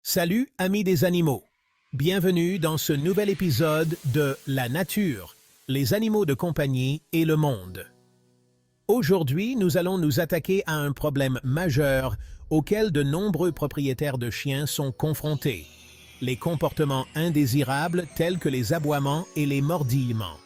Salut amis des animaux, bienvenue dans ce nouvel épisode de La nature, les animaux de compagnie et le monde. Aujourd'hui, nous allons nous attaquer à un problème majeur auquel de nombreux propriétaires de chiens sont confrontés, les comportements indésirables tels que les aboiements et les mordillements.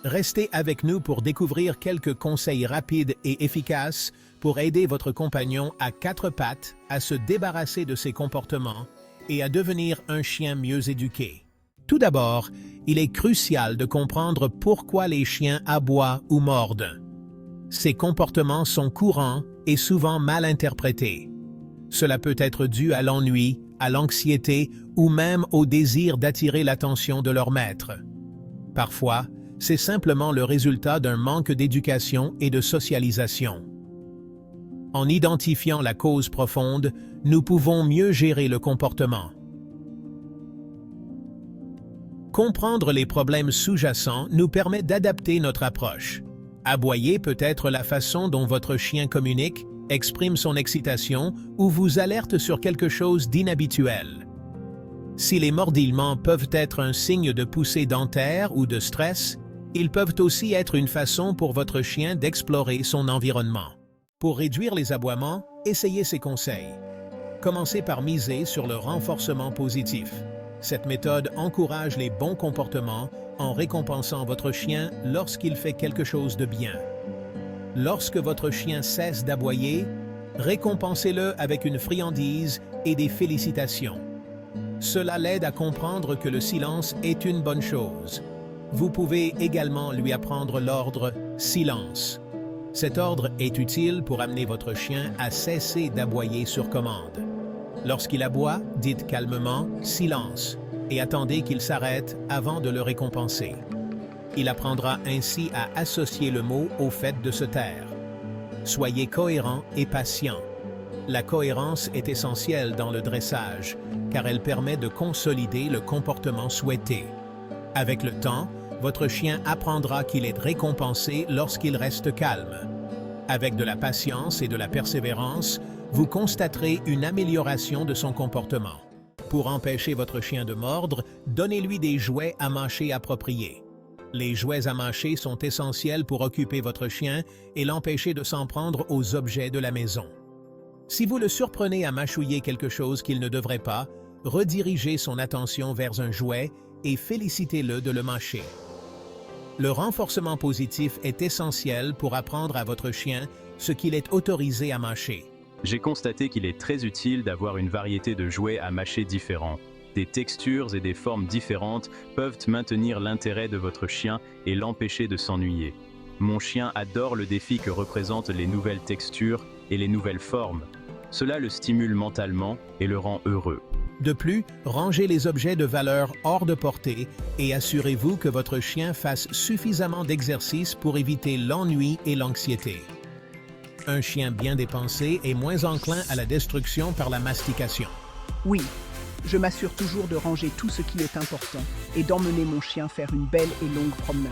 Restez avec nous pour découvrir quelques conseils rapides et efficaces pour aider votre compagnon à quatre pattes à se débarrasser de ces comportements et à devenir un chien mieux éduqué. Tout d'abord, il est crucial de comprendre pourquoi les chiens aboient ou mordent. Ces comportements sont courants et souvent mal interprétés. Cela peut être dû à l'ennui, à l'anxiété ou même au désir d'attirer l'attention de leur maître. Parfois, c'est simplement le résultat d'un manque d'éducation et de socialisation. En identifiant la cause profonde, nous pouvons mieux gérer le comportement. Comprendre les problèmes sous-jacents nous permet d'adapter notre approche. Aboyer peut être la façon dont votre chien communique, exprime son excitation ou vous alerte sur quelque chose d'inhabituel. Si les mordillements peuvent être un signe de poussée dentaire ou de stress, ils peuvent aussi être une façon pour votre chien d'explorer son environnement. Pour réduire les aboiements, essayez ces conseils. Commencez par miser sur le renforcement positif. Cette méthode encourage les bons comportements en récompensant votre chien lorsqu'il fait quelque chose de bien. Lorsque votre chien cesse d'aboyer, récompensez-le avec une friandise et des félicitations. Cela l'aide à comprendre que le silence est une bonne chose. Vous pouvez également lui apprendre l'ordre « silence ». Cet ordre est utile pour amener votre chien à cesser d'aboyer sur commande. Lorsqu'il aboie, dites calmement « silence » et attendez qu'il s'arrête avant de le récompenser. Il apprendra ainsi à associer le mot au fait de se taire. Soyez cohérent et patient. La cohérence est essentielle dans le dressage, car elle permet de consolider le comportement souhaité. Avec le temps, votre chien apprendra qu'il est récompensé lorsqu'il reste calme. Avec de la patience et de la persévérance, vous constaterez une amélioration de son comportement. Pour empêcher votre chien de mordre, donnez-lui des jouets à mâcher appropriés. Les jouets à mâcher sont essentiels pour occuper votre chien et l'empêcher de s'en prendre aux objets de la maison. Si vous le surprenez à mâchouiller quelque chose qu'il ne devrait pas, redirigez son attention vers un jouet et félicitez-le de le mâcher. Le renforcement positif est essentiel pour apprendre à votre chien ce qu'il est autorisé à mâcher. J'ai constaté qu'il est très utile d'avoir une variété de jouets à mâcher différents. Des textures et des formes différentes peuvent maintenir l'intérêt de votre chien et l'empêcher de s'ennuyer. Mon chien adore le défi que représentent les nouvelles textures et les nouvelles formes. Cela le stimule mentalement et le rend heureux. De plus, rangez les objets de valeur hors de portée et assurez-vous que votre chien fasse suffisamment d'exercice pour éviter l'ennui et l'anxiété. Un chien bien dépensé est moins enclin à la destruction par la mastication. Oui, je m'assure toujours de ranger tout ce qui est important et d'emmener mon chien faire une belle et longue promenade.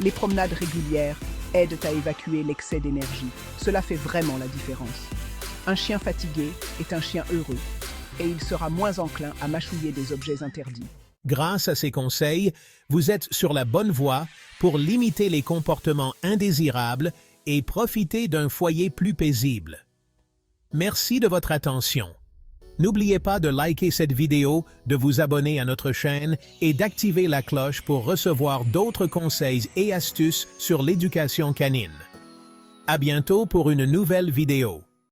Les promenades régulières aident à évacuer l'excès d'énergie. Cela fait vraiment la différence. Un chien fatigué est un chien heureux et il sera moins enclin à mâchouiller des objets interdits. Grâce à ces conseils, vous êtes sur la bonne voie pour limiter les comportements indésirables et profiter d'un foyer plus paisible. Merci de votre attention. N'oubliez pas de liker cette vidéo, de vous abonner à notre chaîne et d'activer la cloche pour recevoir d'autres conseils et astuces sur l'éducation canine. À bientôt pour une nouvelle vidéo.